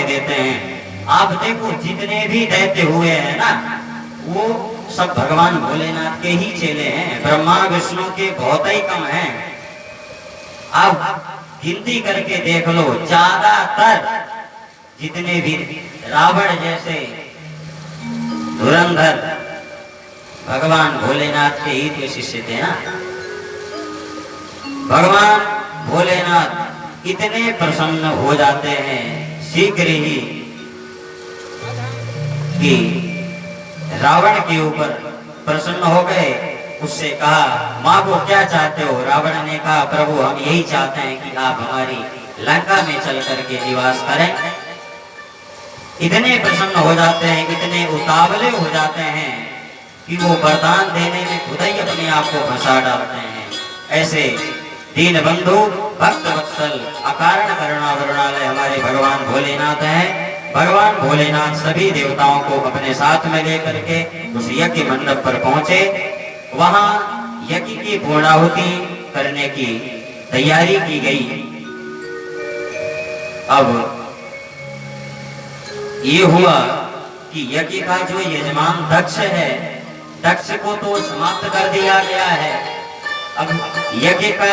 देते हैं। आप देखो जितने भी दैत्य हुए हैं ना, वो सब भगवान भोलेनाथ के ही चेले हैं। ब्रह्मा विष्णु के बहुत ही कम हैं। आप गिनती करके देख लो, ज्यादातर जितने भी रावण जैसे धुरंधर भगवान भोलेनाथ के ही तो शिष्य थे ना। भगवान भोलेनाथ इतने प्रसन्न हो जाते हैं शीघ्र ही कि रावण के ऊपर प्रसन्न हो गए। उससे कहा, मांगो क्या चाहते हो? रावण ने कहा, प्रभु हम यही चाहते हैं कि आप हमारी लंका में चल करके निवास करें। इतने प्रसन्न हो जाते हैं, इतने उतावले हो जाते हैं कि वो वरदान देने में खुद ही अपने आप को फंसा डालते हैं। ऐसे दीन बंधु भक्त वत्सल अकारण करुणा वरुणालय हमारे भगवान भोलेनाथ हैं। भगवान भोलेनाथ सभी देवताओं को अपने साथ में लेकर के उस यज्ञ मंडप पर पहुंचे। वहां यज्ञ की पूर्णाहुति करने की तैयारी की गई। अब ये हुआ कि यज्ञ का जो यजमान दक्ष है, दक्ष को तो समाप्त कर दिया गया है। अब यज्ञ का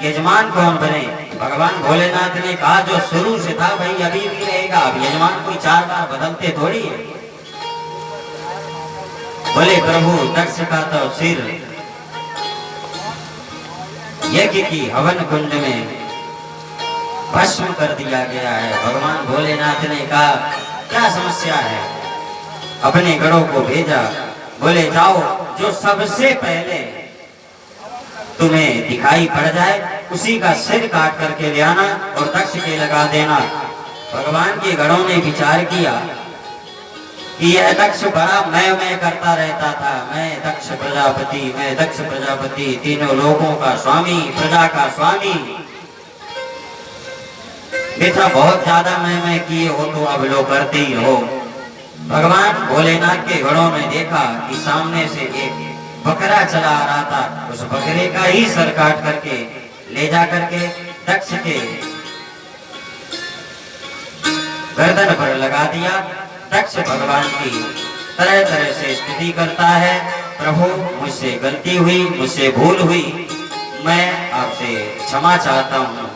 यजमान कौन बने? भगवान भोलेनाथ ने कहा, जो शुरू से था भाई अभी भी रहेगा। अब यजमान कोई 4 बार बदलते थोड़ी है। बोले, प्रभु दक्ष का तो सिर यज्ञ की हवन कुंड में भस्म कर दिया गया है। भगवान भोलेनाथ ने कहा, क्या समस्या है? अपने गणों को भेजा। बोले, जाओ जो सबसे पहले तुम्हें दिखाई पड़ जाए उसी का सिर काट करके ले आना और दक्ष के लगा देना। भगवान के गणों ने विचार किया कि यह दक्ष बड़ा मैं करता रहता था। मैं दक्ष प्रजापति, मैं दक्ष प्रजापति, तीनों लोगों का स्वामी, प्रजा का स्वामी। बेटा बहुत ज्यादा मैं किए हो तो अब लोग करते ही हो। भगवान भोलेनाथ के गणों ने देखा कि सामने से एक बकरा चला आ रहा था। उस बकरे का ही सर काट करके ले जा करके दक्ष के गर्दन पर लगा दिया। दक्ष भगवान की तरह तरह से स्तुति करता है, प्रभु मुझसे गलती हुई, मुझसे भूल हुई, मैं आपसे क्षमा चाहता हूँ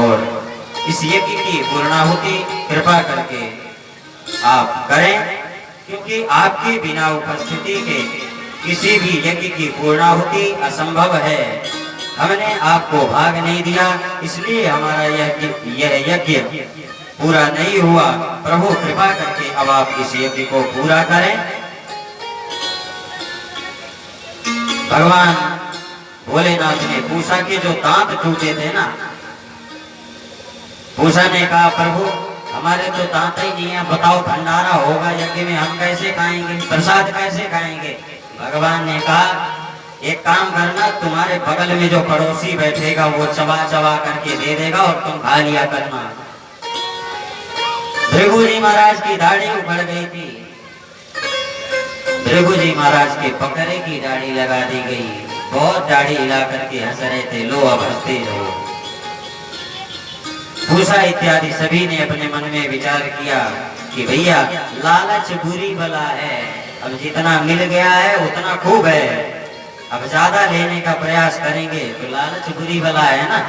और इस यज्ञ की पूर्णाहुति कृपा करके आप करें, क्योंकि आपके बिना उपस्थिति के किसी भी यज्ञ की पूर्णाहुति असंभव है। हमने आपको भाग नहीं दिया, इसलिए हमारा यह यज्ञ पूरा नहीं हुआ। प्रभु कृपा करके अब आप इस यज्ञ को पूरा करें। भगवान भोलेनाथ ने पूछा कि जो दांत टूटे थे ना, पूछा ने कहा, प्रभु हमारे तो दांत ही नहीं है, बताओ भंडारा होगा यज्ञ में, हम कैसे खाएंगे, प्रसाद कैसे खाएंगे? भगवान ने कहा, एक काम करना, तुम्हारे बगल में जो पड़ोसी बैठेगा वो चबा चबा करके दे देगा और तुम खा लिया करना। भृगु जी महाराज की दाढ़ी उखड़ गई थी। भृगु जी महाराज के बकरे की दाढ़ी लगा दी गई। बहुत दाढ़ी हिला करके हंस रहे थे, लो अब हंसते रहो। पूछा इत्यादि सभी ने अपने मन में विचार किया कि भैया लालच बुरी बला है। अब जितना मिल गया है उतना खूब है, अब ज्यादा लेने का प्रयास करेंगे तो लालच बुरी बला है ना,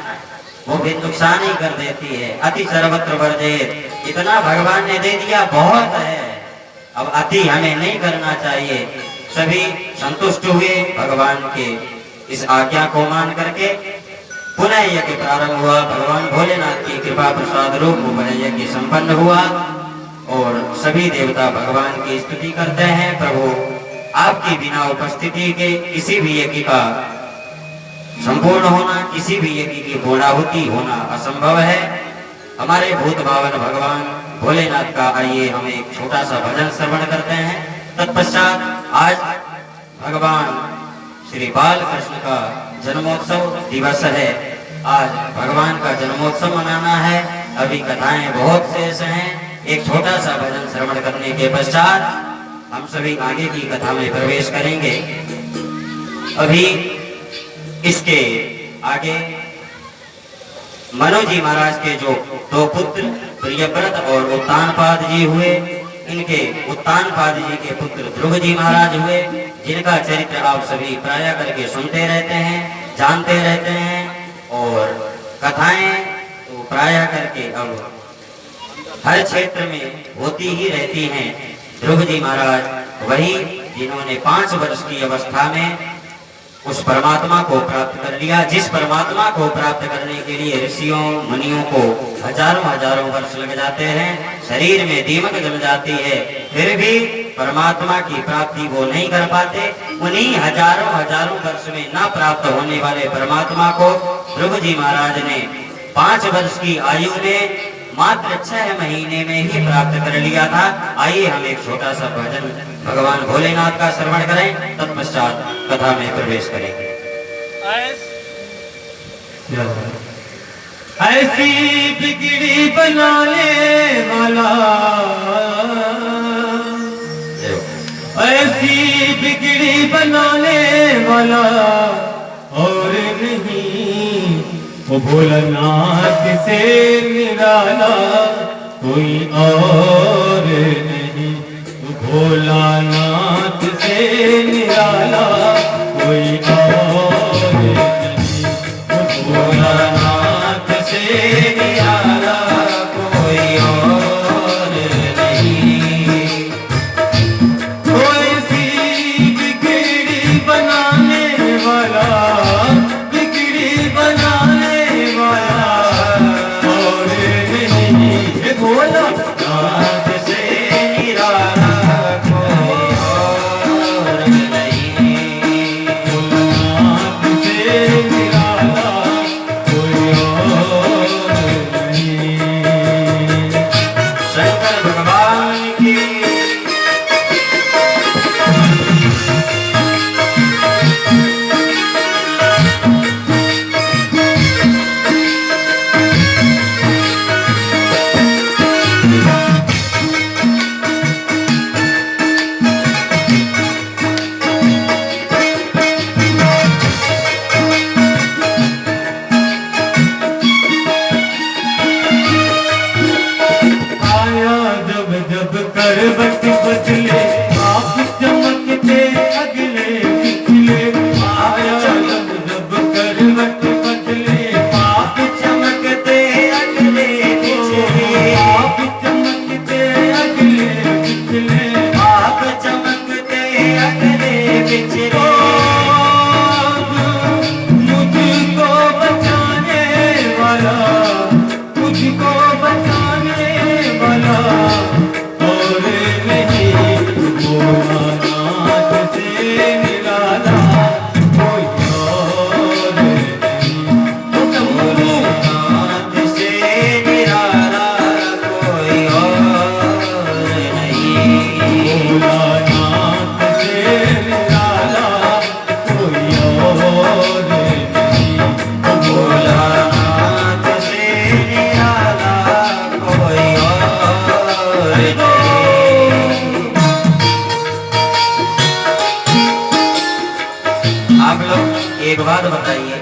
वो भी नुकसान ही कर देती है। अति सर्वत्र वर्जेत, इतना भगवान ने दे दिया बहुत है, अब अति हमें नहीं करना चाहिए। सभी संतुष्ट हुए भगवान के इस आज्ञा को मान करके। पुनः यज्ञ प्रारंभ हुआ। भगवान भोलेनाथ की कृपा प्रसाद रूप पुनः यज्ञ संपन्न हुआ और सभी देवता भगवान की स्तुति करते हैं। प्रभु आपकी बिना उपस्थिति के किसी भी यज्ञ का संपूर्ण होना, किसी भी यज्ञ की पूर्णाहुति होना असंभव है। हमारे भूत भावन भगवान भोलेनाथ का आइए हम एक छोटा सा भजन श्रवण करते हैं। तत्पश्चात आज भगवान श्री बाल कृष्ण का जन्मोत्सव दिवस है। आज भगवान का जन्मोत्सव मनाना है। अभी कथाएं बहुत शेष हैं। एक छोटा सा भजन श्रवण करने के पश्चात हम सभी आगे की कथा में प्रवेश करेंगे। अभी इसके आगे मनु जी महाराज के जो 2 पुत्र प्रियव्रत और उत्तानपाद जी हुए। इनके उत्तानपाद जी के पुत्र ध्रुव जी महाराज हुए, जिनका चरित्र आप सभी प्राय करके सुनते रहते हैं, जानते रहते हैं। और कथाएं तो प्राय करके अब हर क्षेत्र में होती ही रहती हैं। ध्रुव जी महाराज वही जिन्होंने 5 वर्ष की अवस्था में उस परमात्मा को प्राप्त कर लिया, जिस परमात्मा को प्राप्त करने के लिए ऋषियों मुनियों को हजारों हजारों वर्ष लग जाते हैं, शरीर में दीमक जम जाती है, फिर भी परमात्मा की प्राप्ति वो नहीं कर पाते। उन्हीं हजारों हजारों वर्ष में न प्राप्त होने वाले परमात्मा को ध्रुव जी महाराज ने 5 वर्ष की आयु में मात्र 6 महीने में ही प्राप्त कर लिया था। आइए हम एक छोटा सा भजन भगवान भोलेनाथ का श्रवण करें, तत्पश्चात कथा में प्रवेश करेंगे। ऐसी बिगड़ी बनाने वाला, ऐसी बिगड़ी बनाने वाला और नहीं, वो भोलानाथ से निराला कोई और नहीं, वो भोलानाथ से निराला कोई और नहीं, वो भोलानाथ से निराला कोई और नहीं। कोई सी बिगड़ी बनाने वाला, बिगड़ी बनाने वाला और नहीं, ये भोलानाथ से निराला कोई और नहीं, भोलानाथ से निराला कोई और नहीं। शंकर भगवान की आया जब जब करवट बदले, आप चमकते अगले पिछले, आया जब जब करवट बदले, आप चमकते अगले पिछले, आप चमकते अगले पिछले, आप चमकते अगले पिछले। मुझको बचाने वाला, मुझको बचाने वाला और नहीं, भोलानाथ से निराला कोई और नहीं, भोलेनाथ से निराला कोई और नहीं, भोलानाथ से निराला कोई और नहीं, भोलानाथ से निराला कोई और नहीं। आप लोग एक बात बताइए,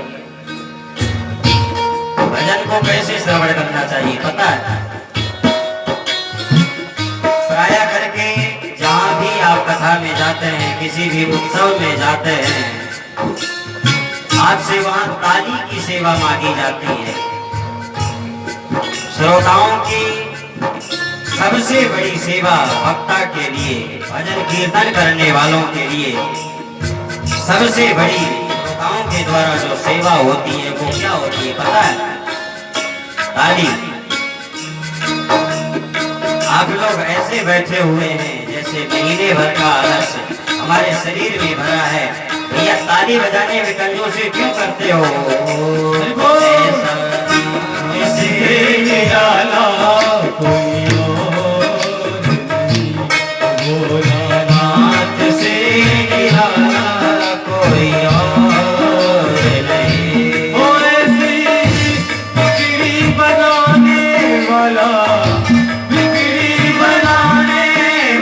भजन को कैसे श्रवण करना चाहिए पता है? प्राय करके जहाँ भी आप कथा में जाते हैं, किसी भी उत्सव में जाते हैं, आपसे वहां ताली की सेवा मांगी जाती है। श्रोताओं की सबसे बड़ी सेवा वक्ता के लिए, भजन कीर्तन करने वालों के लिए सबसे बड़ी श्रोताओं के द्वारा जो सेवा होती है वो क्या होती है पता है? ताली। आप लोग ऐसे बैठे हुए हैं जैसे महीने भर का आलस हमारे शरीर में भरा है। भैया ताली बजाने में कंजूसी क्यों करते हो? से निराला कोई और नहीं, भोलानाथ से निराला कोई और नहीं। ओ ऐसी बिगड़ी बनाने वाला, बिगड़ी बनाने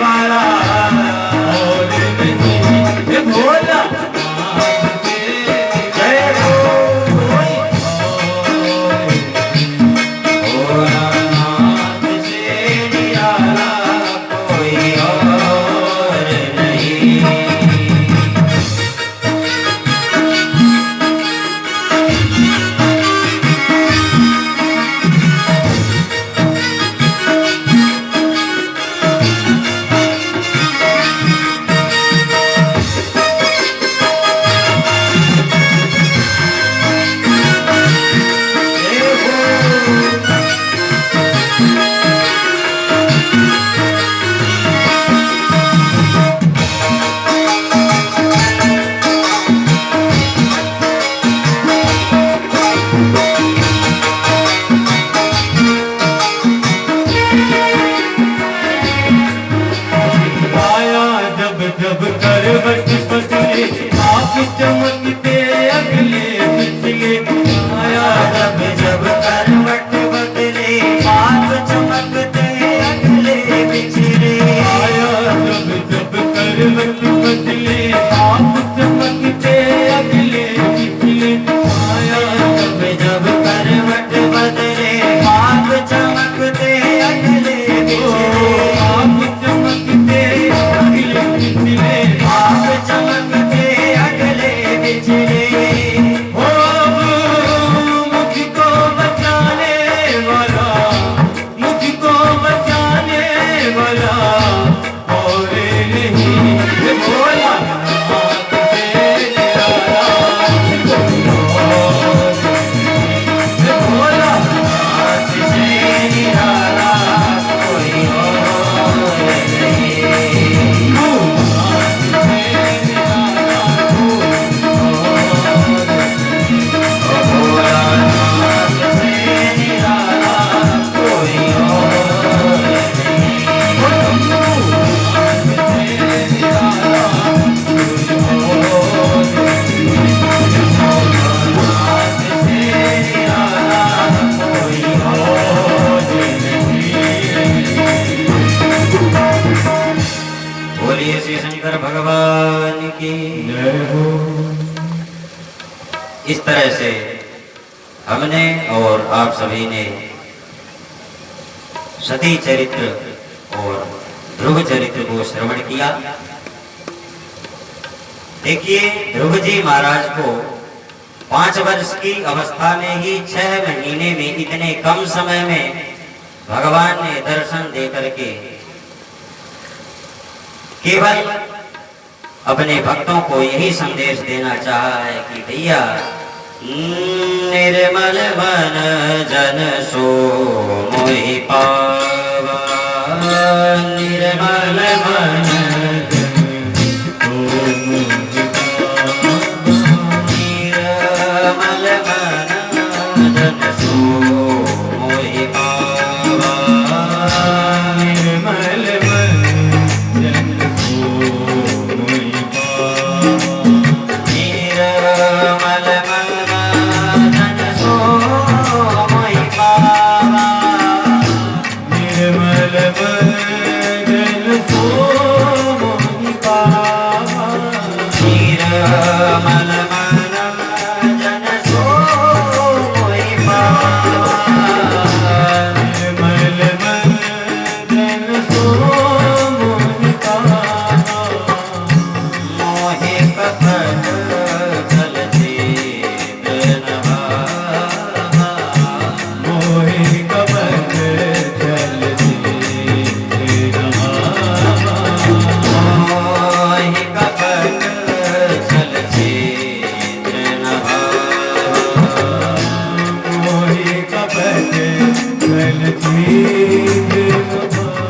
वाला और नहीं, ये भोलानाथ से जय हो कोई और नहीं, भोलानाथ श्री शंकर भगवान की जय हो। इस तरह से हमने और आप सभी ने सती चरित्र और ध्रुव चरित्र को श्रवण किया। देखिए, ध्रुव जी महाराज को 5 वर्ष की अवस्था में ही 6 महीने में इतने कम समय में भगवान ने दर्शन दे करके केवल अपने भक्तों को यही संदेश देना चाहा है कि भैया, निर्मल मन जन सो मोहि पावा, निर्मल मन निर्मल मन जन सो मोहि पावा, निर्मल मन जन सो मोहि पावा, निर्मल मन जन सो मोहि पावा, निर्मल मन जन सो मोहि पावा, निर्मल मन जन सो मोहि पावा, निर्मल मन जन सो मोहि पावा, मोहि कपट चलते नभावा, मोहि कपट चलते नभावा, मोहि कपट चलते नभावा। मोहि कपट चलते नभावा।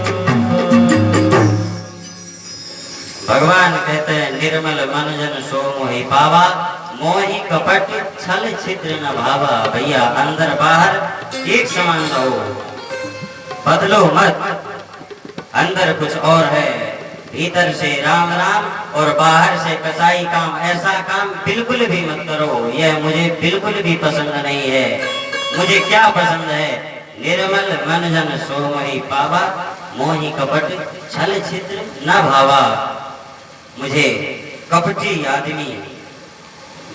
भगवान कहते हैं, निर्मल मन जन सो मोहि पावा, मोहि कपट छल छिद्र न भावा। भैया, अंदर बाहर एक समान रहो, बदलो मत। अंदर कुछ और है, भीतर से राम राम और बाहर से कसाई काम। ऐसा काम बिल्कुल भी मत करो, यह मुझे बिल्कुल भी पसंद नहीं है। मुझे क्या पसंद है? निर्मल मन जन सो मोहि पावा, मोहि कपट छल छिद्र न भावा। मुझे कपटी आदमी,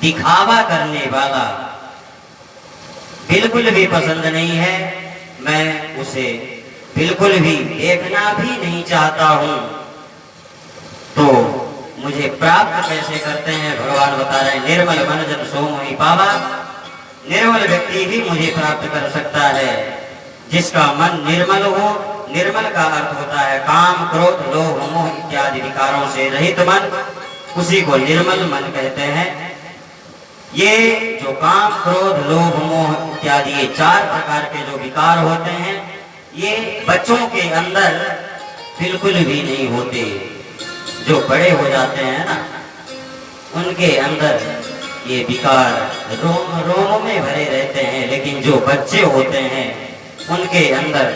दिखावा करने वाला बिल्कुल भी पसंद नहीं है। मैं उसे बिल्कुल भी देखना भी नहीं चाहता हूं। तो मुझे प्राप्त कैसे करते हैं? भगवान बता रहे हैं, निर्मल मन जन सो मोहि पावा। निर्मल व्यक्ति ही मुझे प्राप्त कर सकता है, जिसका मन निर्मल हो। निर्मल का अर्थ होता है काम, क्रोध, लोभ, मोह इत्यादि विकारों से रहित मन, उसी को निर्मल मन कहते हैं। ये जो काम, क्रोध, लोभ, मोह इत्यादि ये 4 प्रकार के जो विकार होते हैं, ये बच्चों के अंदर बिल्कुल भी नहीं होते। जो बड़े हो जाते हैं ना, उनके अंदर ये विकार रोम रोम में भरे रहते हैं। लेकिन जो बच्चे होते हैं, उनके अंदर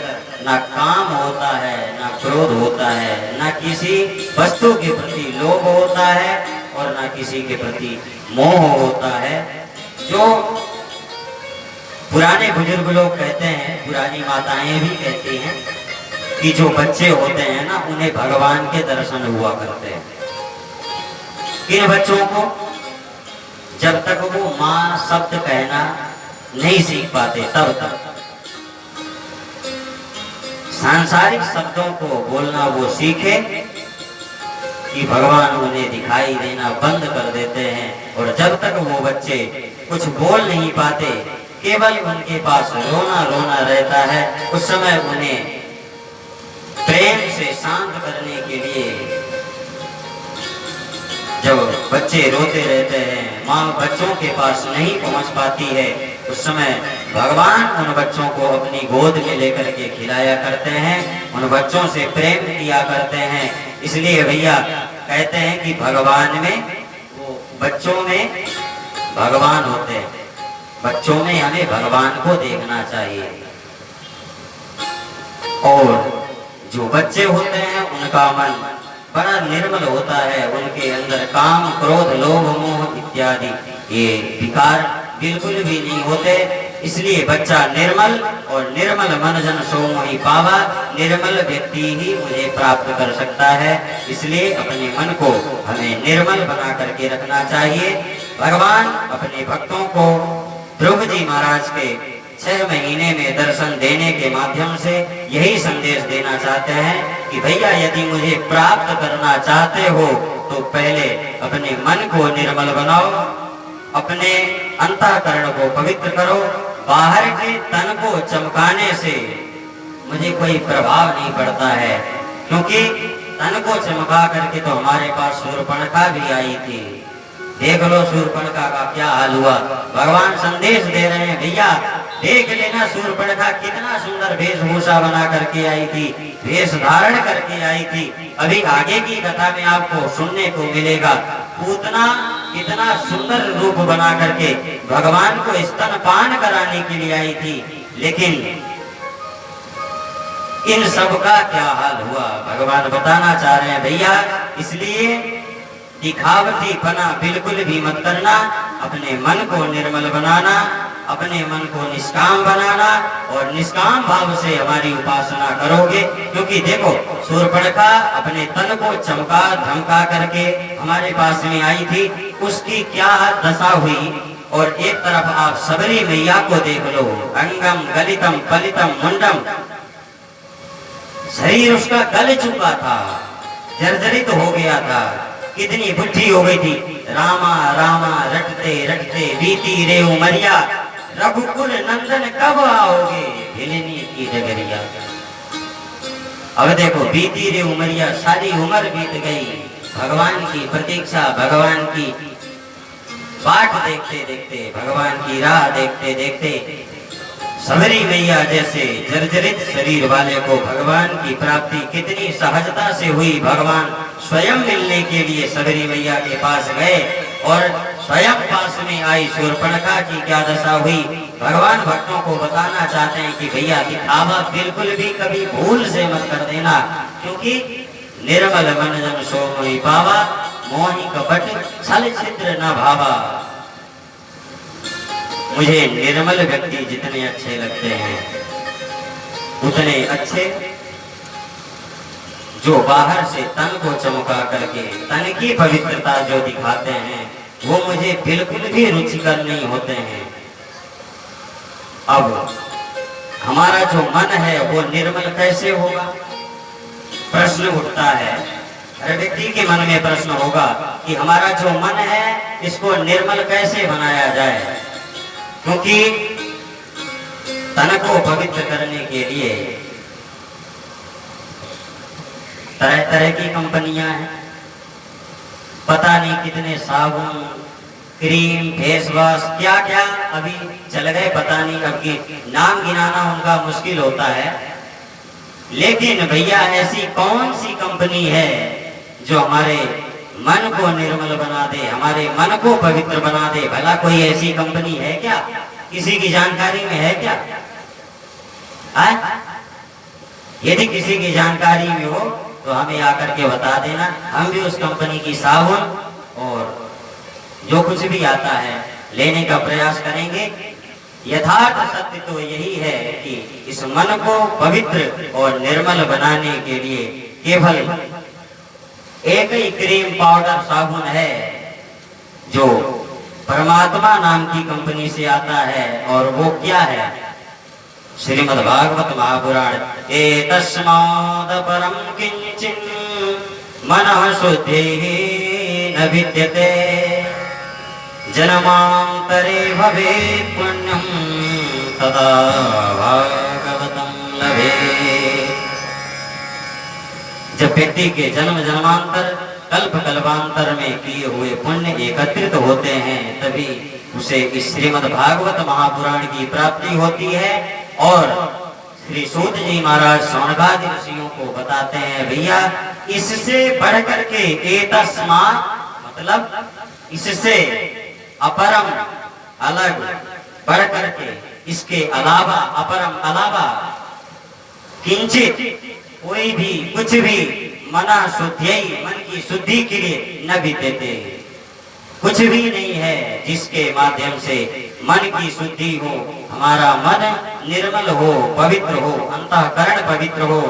ना काम होता है, ना क्रोध होता है, ना किसी वस्तु के प्रति लोभ होता है और ना किसी के प्रति मोह होता है। जो पुराने बुजुर्ग लोग कहते हैं, पुरानी माताएं भी कहती हैं कि जो बच्चे होते हैं ना, उन्हें भगवान के दर्शन हुआ करते हैं। किन बच्चों को? जब तक वो माँ शब्द कहना नहीं सीख पाते, तब तक। सांसारिक शब्दों को बोलना वो सीखे कि भगवान उन्हें दिखाई देना बंद कर देते हैं। और जब तक वो बच्चे कुछ बोल नहीं पाते, केवल उनके पास रोना रोना रहता है, उस समय उन्हें प्रेम से शांत करने के लिए, जब बच्चे रोते रहते हैं, माँ बच्चों के पास नहीं पहुंच पाती है, उस समय भगवान उन बच्चों को अपनी गोद में लेकर के खिलाया करते हैं, उन बच्चों से प्रेम किया करते हैं। इसलिए भैया कहते हैं कि भगवान में, वो बच्चों में भगवान होते हैं। बच्चों में हमें भगवान को देखना चाहिए। और जो बच्चे होते हैं, उनका मन बड़ा निर्मल होता है, उनके अंदर काम, क्रोध, लोभ, मोह इत्यादि ये विकार बिल्कुल भी नहीं होते। इसलिए बच्चा निर्मल और निर्मल मन जन सो मोहि पावा, निर्मल व्यक्ति ही मुझे प्राप्त कर सकता है। इसलिए अपने मन को हमें निर्मल बना करके रखना चाहिए। भगवान अपने भक्तों को ध्रुव जी महाराज के 6 महीने में दर्शन देने के माध्यम से यही संदेश देना चाहते हैं कि भैया यदि मुझे प्राप्त करना चाहते हो तो पहले अपने मन को निर्मल बनाओ, अपने अंतःकरण को पवित्र करो। बाहर के तन को चमकाने से मुझे कोई प्रभाव नहीं पड़ता है, क्योंकि तन को चमका करके तो हमारे पास शूर्पणखा भी आई थी। देख लो शूर्पणखा का क्या हाल हुआ। भगवान संदेश दे रहे हैं, भैया देख लेना शूर्पणखा कितना सुंदर वेशभूषा बना करके आई थी, वेश धारण करके आई थी। अभी आगे की कथा में आपको सुनने को मिलेगा पूतना कितना सुंदर रूप बना करके भगवान को स्तनपान कराने के लिए आई थी। लेकिन इन सब का क्या हाल हुआ भगवान बताना चाह रहे हैं, भैया इसलिए दिखावटी पना बिल्कुल भी मत करना। अपने मन को निर्मल बनाना, अपने मन को निष्काम बनाना और निष्काम भाव से हमारी उपासना करोगे। क्योंकि देखो शूर्पणखा अपने तन को चमका धमका करके हमारे पास में आई थी, उसकी क्या दशा हुई। और एक तरफ आप सबरी मैया को देख लो, अंगम गलितम पलितम मुंडम, शरीर उसका गल चुका था, जर्जरित हो गया था, कितनी बुढ़ी हो गई थी। रामा रामा रटते रटते बीती रे उमरिया, रघुकुल नंदन कब आओगे भिलनी की डगरिया। अब देखो बीती रे उमरिया, सारी उम्र बीत गई, भगवान की प्रतीक्षा, भगवान की बाट देखते देखते, भगवान की राह देखते देखते सबरी मैया जैसे जर्जरित शरीर वाले को भगवान की प्राप्ति कितनी सहजता से हुई। भगवान स्वयं मिलने के लिए सबरी मैया के पास गए और स्वयं पास में आई शूर्पणखा की क्या दशा हुई। भगवान भक्तों को बताना चाहते हैं कि भैया दिखावा बिल्कुल भी कभी भूल से मत कर देना, क्योंकि निर्मल मन जन सो मोहि पावा, मोहि कपट छल छिद्र न भावा। मुझे निर्मल व्यक्ति जितने अच्छे लगते हैं उतने अच्छे जो बाहर से तन को चमका करके तन की पवित्रता जो दिखाते हैं वो मुझे बिल्कुल भी रुचिकर नहीं होते हैं। अब हमारा जो मन है वो निर्मल कैसे होगा, प्रश्न उठता है। हर व्यक्ति के मन में प्रश्न होगा कि हमारा जो मन है इसको निर्मल कैसे बनाया जाए, क्योंकि तन को पवित्र करने के लिए तरह तरह की कंपनियां हैं, पता नहीं कितने साबुन क्रीम फेस वॉश क्या क्या अभी चल गए, पता नहीं अब की नाम गिनाना उनका मुश्किल होता है। लेकिन भैया ऐसी कौन सी कंपनी है जो हमारे मन को निर्मल बना दे, हमारे मन को पवित्र बना दे? भला कोई ऐसी कंपनी है क्या? किसी की जानकारी में है क्या? यदि किसी की जानकारी में हो तो हमें आकर के बता देना, हम भी उस कंपनी की साबुन और जो कुछ भी आता है लेने का प्रयास करेंगे। यथार्थ सत्य तो यही है कि इस मन को पवित्र और निर्मल बनाने के लिए केवल एक ही क्रीम पाउडर साबुन है जो परमात्मा नाम की कंपनी से आता है, और वो क्या है? श्रीमद् भागवत महापुराण। एतस्माद् परम किंचिन मनः शुद्धिः न विद्यते, जन्मांतरे भवेत् पुण्यं तदा भागवतं लभेत्। जब व्यक्ति के जन्म जन्मांतर कल्प कल्पांतर में किए हुए पुण्य एकत्रित होते हैं तभी उसे इस श्रीमद् भागवत महापुराण की प्राप्ति होती है। और श्री सूत जी महाराज सौनकादि ऋषियों को बताते हैं, भैया इससे बढ़ करके एतस्मात् मतलब इससे अपरम अलग बढ़ करके, इसके अलावा अपरम अलावा किंचित कोई भी कुछ भी मना शुद्धि मन की शुद्धि के लिए न भी देते, कुछ भी नहीं है जिसके माध्यम से मन की शुद्धि हो, हमारा मन निर्मल हो, पवित्र हो, अंतःकरण पवित्र हो।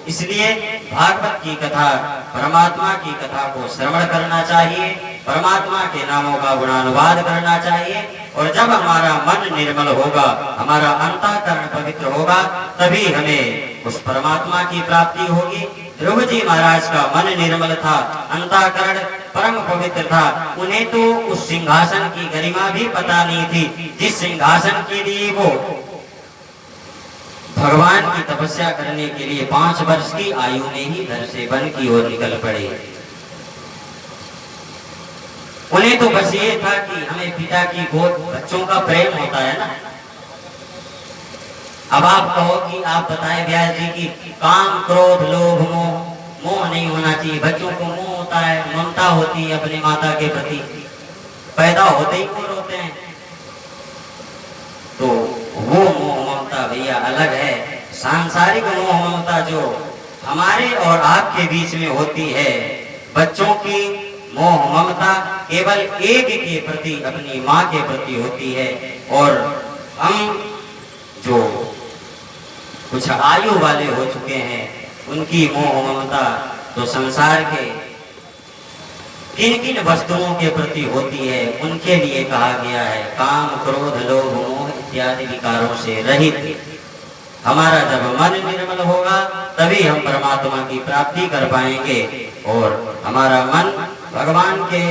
इसलिए भागवत की कथा, परमात्मा की कथा को श्रवण करना चाहिए, परमात्मा के नामों का गुणानुवाद करना चाहिए। और जब हमारा मन निर्मल होगा, हमारा अंतःकरण पवित्र होगा, तभी हमें उस परमात्मा की प्राप्ति होगी। ध्रुव जी महाराज का मन निर्मल था, अंतःकरण परम पवित्र था। उन्हें तो उस सिंहासन की गरिमा भी पता नहीं थी, जिस सिंहासन के लिए वो भगवान की तपस्या करने के लिए 5 वर्ष की आयु में ही घर से वन की ओर निकल पड़े। उन्हें तो बस ये था कि हमें पिता की गोद, बच्चों का प्रेम होता है ना। अब आप कहो कि आप बताएं व्यास जी की काम, क्रोध, लोभ, मोह नहीं होना चाहिए। बच्चों को मोह होता है, ममता होती है अपनी माता के प्रति, पैदा होते ही क्रोध होते हैं। तो वो मोह ममता भैया अलग है। सांसारिक मोह ममता जो हमारे और आपके बीच में होती है, बच्चों की मोह ममता केवल एक के प्रति, अपनी माँ के प्रति होती है। और हम जो कुछ आयु वाले हो चुके हैं, उनकी मोह ममता तो संसार के किन किन वस्तुओं के प्रति होती है, उनके लिए कहा गया है काम, क्रोध, लोभ, मोह इत्यादि विकारों से रहित। हमारा जब मन निर्मल होगा, तभी हम परमात्मा की प्राप्ति कर पाएंगे। और हमारा मन भगवान के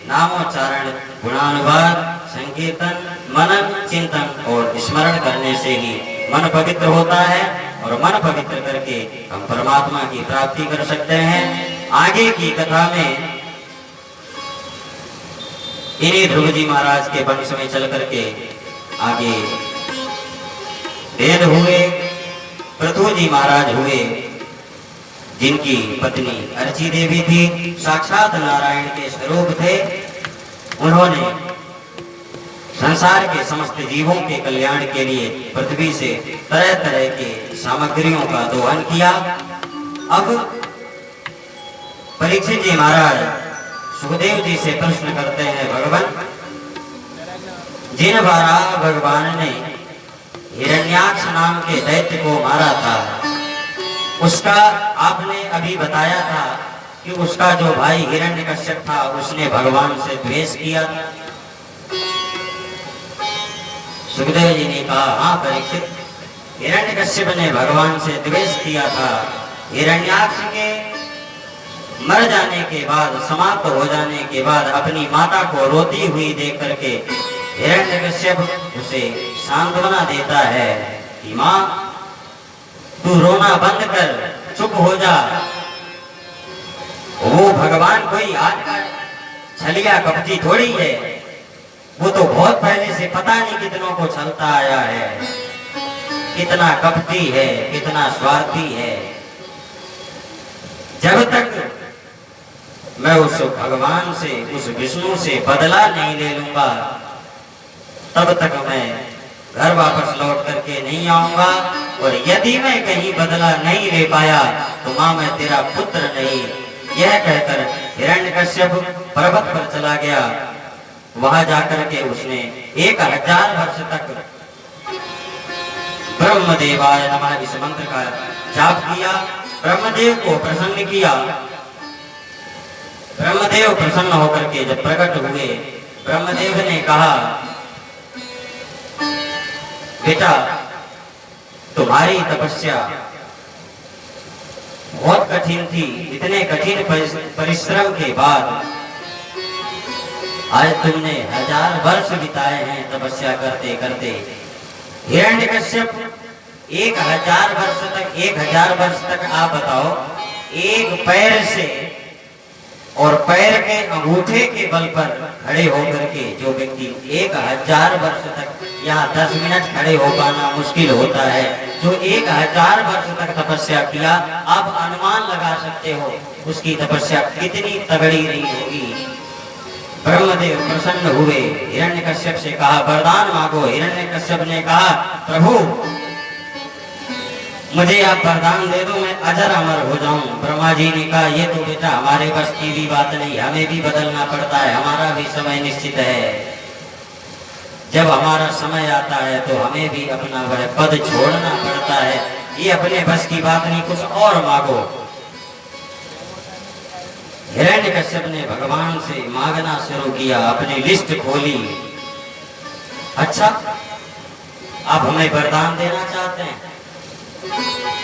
नामोच्चारण, गुणानुवाद, संकीर्तन, मनन, चिंतन और स्मरण करने से ही मन पवित्र होता है। और मन पवित्र करके हम परमात्मा की प्राप्ति कर सकते हैं। आगे की कथा में इन्हीं ध्रुव जी महाराज के वंश में चल करके आगे वेद हुए, पृथु जी महाराज हुए, जिनकी पत्नी अर्ची देवी थी, साक्षात नारायण के स्वरूप थे। उन्होंने संसार के समस्त जीवों के कल्याण के लिए पृथ्वी से तरह तरह के सामग्रियों का दोहन किया। अब परीक्षित जी महाराज सुखदेव जी से प्रश्न करते हैं, भगवान, जिन बार भगवान ने हिरण्याक्ष नाम के दैत्य को मारा था, उसका आपने अभी बताया था कि उसका जो भाई हिरण्यकश्यप था, उसने भगवान से द्वेष किया था। सुखदेव जी ने कहा, हाँ परीक्षित, हिरण्यकश्यप ने भगवान से द्वेष किया था। हिरण्याक्ष के मर जाने के बाद, समाप्त हो जाने के बाद, अपनी माता को रोती हुई देख करके हिरण्यकश्यप उसे सांत्वना देता है कि माँ, तू रोना बंद कर, चुप हो जा। वो भगवान कोई आज का छलिया कपटी थोड़ी है, वो तो बहुत पहले से पता नहीं कितनों को छलता आया है, कितना कपटी है, कितना स्वार्थी है। जब तक मैं उस भगवान से, उस विष्णु से बदला नहीं ले लूंगा, तब तक मैं घर वापस लौट करके नहीं आऊंगा। और यदि मैं कहीं बदला नहीं ले पाया तो मां, मैं तेरा पुत्र नहीं। यह कहकर हिरण्यकश्यप पर्वत पर चला गया। वहां जाकर के उसने 1000 वर्ष तक ब्रह्मदेवाय नमः इस मंत्र का जाप किया, ब्रह्मदेव को प्रसन्न किया। ब्रह्मदेव प्रसन्न होकर के जब प्रकट हुए, ब्रह्मदेव ने कहा, बेटा, तुम्हारी तपस्या बहुत कठिन थी। इतने कठिन परिश्रम के बाद आज तुमने 1000 वर्ष बिताए हैं तपस्या करते करते। हिरण्यकश्यप 1000 वर्ष तक आप बताओ, एक पैर से और पैर के अंगूठे के बल पर खड़े होकर के जो व्यक्ति 1000 वर्ष तक, यहाँ 10 मिनट खड़े हो पाना मुश्किल होता है, जो 1000 वर्ष तक तपस्या किया, आप अनुमान लगा सकते हो उसकी तपस्या कितनी तगड़ी रही होगी। ब्रह्मदेव प्रसन्न हुए, हिरण्यकश्यप से कहा, वरदान मांगो। हिरण्यकश्यप ने कहा, प्रभु, मुझे आप वरदान दे दो, मैं अजर अमर हो जाऊं। ब्रह्मा जी ने कहा, ये तो बेटा हमारे बस की भी बात नहीं, हमें भी बदलना पड़ता है, हमारा भी समय निश्चित है। जब हमारा समय आता है तो हमें भी अपना वह पद छोड़ना पड़ता है। ये अपने बस की बात नहीं, कुछ और मांगो। हिरण्यकश्यप ने भगवान से मांगना शुरू किया, अपनी लिस्ट खोली। अच्छा, आप हमें वरदान देना चाहते हैं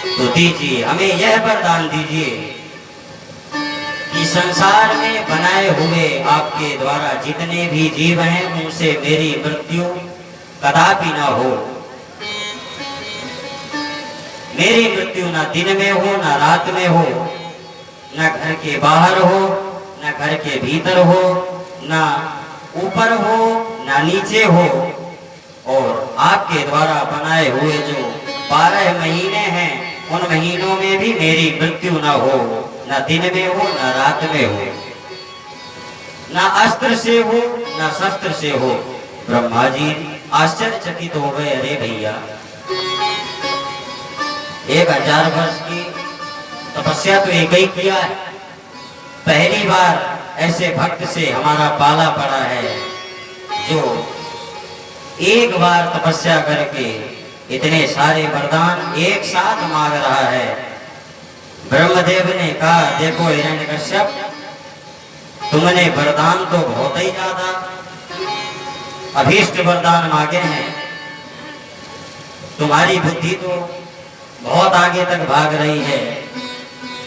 तो दीजिए, हमें यह वरदान दीजिए कि संसार में बनाए हुए आपके द्वारा जितने भी जीव हैं उनसे मेरी मृत्यु कदापि ना हो। मेरी मृत्यु ना दिन में हो, ना रात में हो, ना घर के बाहर हो, ना घर के भीतर हो, ना ऊपर हो, ना नीचे हो। और आपके द्वारा बनाए हुए जो 12 महीने हैं उन महीनों में भी मेरी मृत्यु ना हो, ना दिन में हो, ना रात में हो, ना अस्त्र से हो, ना शस्त्र से हो। ब्रह्मा जी आश्चर्यचकित हो गए, अरे भैया 1000 वर्ष की तपस्या तो एक ही किया है, पहली बार ऐसे भक्त से हमारा पाला पड़ा है जो एक बार तपस्या करके इतने सारे वरदान एक साथ मांग रहा है। ब्रह्मदेव ने कहा, देखो हिरण्यकश्यप, तुमने वरदान तो बहुत ही ज्यादा अभीष्ट वरदान मांगे हैं, तुम्हारी बुद्धि तो बहुत आगे तक भाग रही है,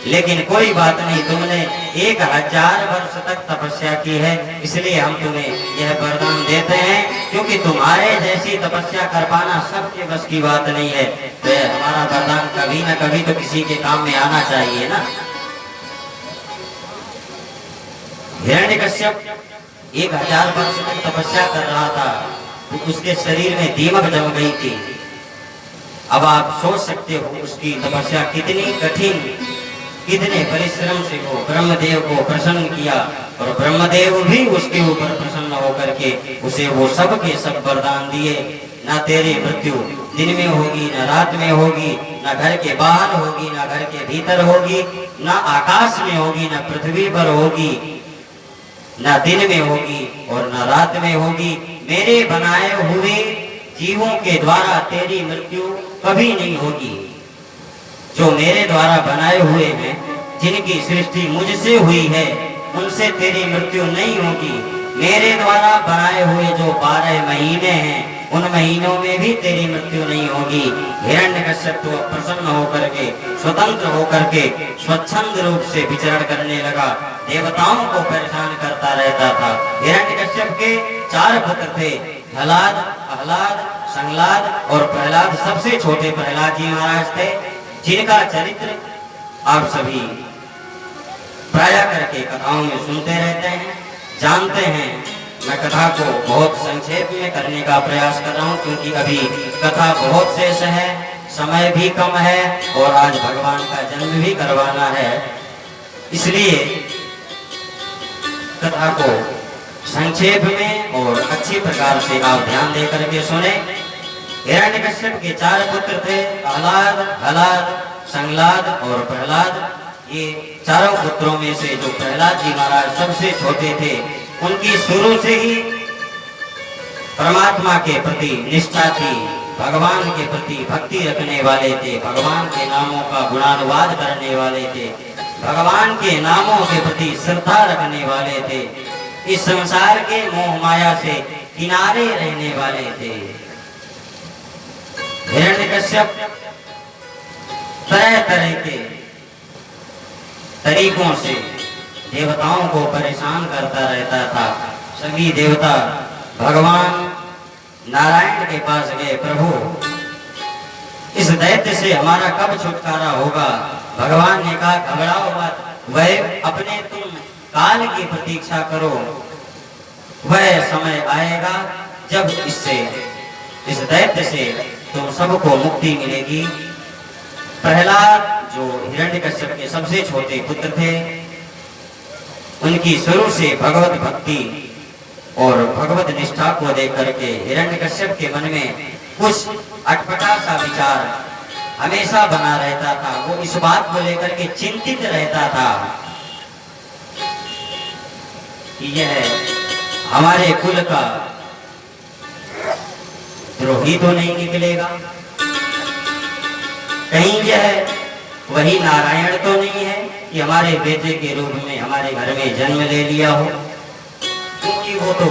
लेकिन कोई बात नहीं, तुमने 1000 वर्ष तक तपस्या की है, इसलिए हम तुम्हें यह वरदान देते हैं, क्योंकि तुम्हारे जैसी तपस्या कर पाना सबके बस की बात नहीं है। तो हमारा वरदान कभी ना कभी तो किसी के काम में आना चाहिए ना। हिरण्यकश्यप 1000 वर्ष तक तपस्या कर रहा था, तो उसके शरीर में दीमक जम गई थी। अब आप सोच सकते हो उसकी तपस्या कितनी कठिन, कितने परिश्रम से वो ब्रह्मदेव को प्रसन्न किया, और ब्रह्मदेव भी उसके ऊपर प्रसन्न होकर के उसे वो सब के सब वरदान दिए। ना तेरी मृत्यु दिन में होगी, ना रात में होगी, ना घर के बाहर होगी, ना घर के भीतर होगी, ना आकाश में होगी, ना पृथ्वी पर होगी, ना दिन में होगी और ना रात में होगी। मेरे बनाए हुए जीवों के द्वारा तेरी मृत्यु कभी नहीं होगी। जो मेरे द्वारा बनाए हुए हैं, जिनकी सृष्टि मुझसे हुई है, उनसे तेरी मृत्यु नहीं होगी। मेरे द्वारा बनाए हुए जो 12 महीने हैं, उन महीनों में भी तेरी मृत्यु नहीं होगी। हिरण्यकश्यप तो प्रसन्न होकर के, स्वतंत्र होकर के, स्वच्छंद रूप से विचरण करने लगा, देवताओं को परेशान करता रहता था। हिरण्यकश्यप के 4 पुत्र थे, प्रहलाद, आह्लाद, संलाद और प्रहलाद। सबसे छोटे प्रहलाद जी महाराज थे, जिनका चरित्र आप सभी प्राय करके कथाओं में सुनते रहते हैं, जानते हैं। मैं कथा को बहुत संक्षेप में करने का प्रयास कर रहा हूँ, क्योंकि अभी कथा बहुत शेष है, समय भी कम है और आज भगवान का जन्म भी करवाना है, इसलिए कथा को संक्षेप में और अच्छी प्रकार से आप ध्यान दे करके सुने। हिरण्यकश्यप के 4 पुत्र थे, आह्लाद, हलाद, संलाद और प्रहलाद। ये चारों पुत्रों में से जो प्रहलाद जी महाराज सबसे छोटे थे, उनकी शुरू से ही परमात्मा के प्रति निष्ठा थी, भगवान के प्रति भक्ति रखने वाले थे, भगवान के नामों का गुणानुवाद करने वाले थे, भगवान के नामों के प्रति श्रद्धा रखने वाले थे, इस संसार के मोह माया से किनारे रहने वाले थे। हिरण्यकश्यप तरह तरह के तरीकों से देवताओं को परेशान करता रहता था। सभी देवता भगवान नारायण के पास गए, प्रभु इस दैत्य से हमारा कब छुटकारा होगा। भगवान ने कहा, घबराओ मत, वह अपने तुम काल की प्रतीक्षा करो, वह समय आएगा जब इस दैत्य से तुम सबको मुक्ति मिलेगी। प्रहलाद जो हिरण्यकश्यप के सबसे छोटे पुत्र थे, उनकी शुरू से भगवत भक्ति और भगवत निष्ठा को देख करके हिरण्यकश्यप के मन में कुछ अटपटा सा विचार हमेशा बना रहता था। वो इस बात को लेकर के चिंतित रहता था कि यह हमारे कुल का द्रोही तो नहीं निकलेगा, कहीं यह वही नारायण तो नहीं है कि हमारे बेटे के रूप में हमारे घर में जन्म ले लिया हो, क्योंकि वो तो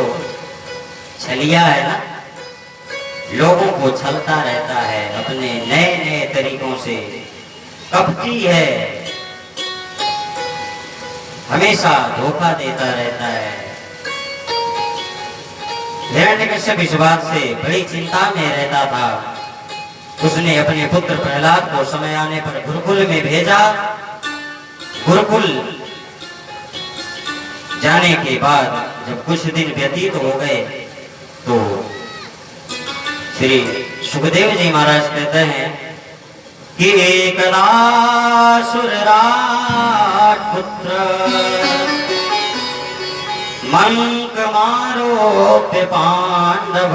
छलिया है ना, लोगों को छलता रहता है अपने नए नए तरीकों से, कपटी है, हमेशा धोखा देता रहता है। हिरण्यकश्यप इस बात से बड़ी चिंता में रहता था। उसने अपने पुत्र प्रहलाद को समय आने पर गुरुकुल में भेजा। गुरुकुल जाने के बाद जब कुछ दिन व्यतीत हो गए तो श्री सुखदेव जी महाराज कहते हैं कि एकदा सुरराज पुत्र मंक मारोप्य पांडव